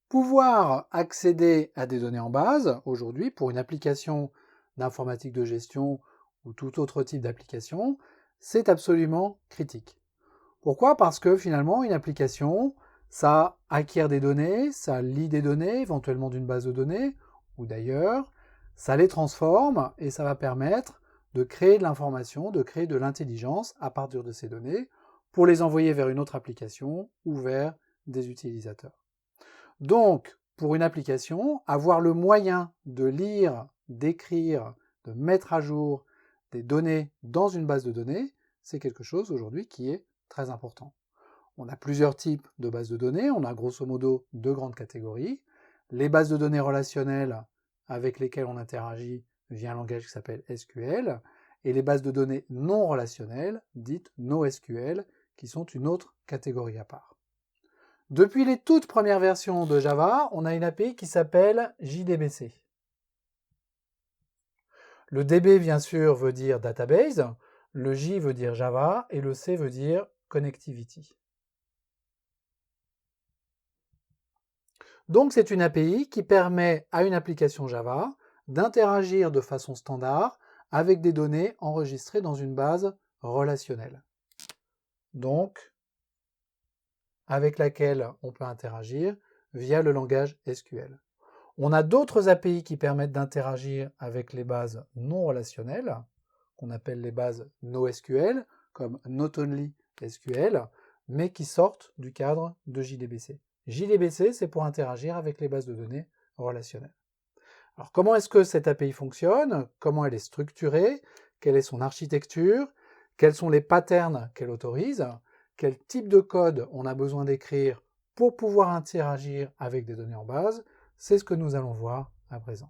Pouvoir accéder à des données en base, aujourd'hui, pour une application d'informatique de gestion ou tout autre type d'application, c'est absolument critique. Pourquoi? Parce que finalement, une application, ça acquiert des données, ça lit des données, éventuellement d'une base de données, ou d'ailleurs, ça les transforme et ça va permettre de créer de l'information, de créer de l'intelligence à partir de ces données pour les envoyer vers une autre application ou vers des utilisateurs. Donc, pour une application, avoir le moyen de lire, d'écrire, de mettre à jour des données dans une base de données, c'est quelque chose aujourd'hui qui est très important. On a plusieurs types de bases de données, on a grosso modo deux grandes catégories. Les bases de données relationnelles avec lesquelles on interagit via un langage qui s'appelle SQL, et les bases de données non relationnelles, dites NoSQL, qui sont une autre catégorie à part. Depuis les toutes premières versions de Java, on a une API qui s'appelle JDBC. Le DB, bien sûr, veut dire database, le J veut dire Java et le C veut dire connectivity. Donc c'est une API qui permet à une application Java d'interagir de façon standard avec des données enregistrées dans une base relationnelle. Donc, avec laquelle on peut interagir via le langage SQL. On a d'autres API qui permettent d'interagir avec les bases non relationnelles, qu'on appelle les bases NoSQL, comme Not Only SQL, mais qui sortent du cadre de JDBC. JDBC, c'est pour interagir avec les bases de données relationnelles. Alors, comment est-ce que cette API fonctionne? Comment elle est structurée? Quelle est son architecture? Quels sont les patterns qu'elle autorise? Quel type de code on a besoin d'écrire pour pouvoir interagir avec des données en base? C'est ce que nous allons voir à présent.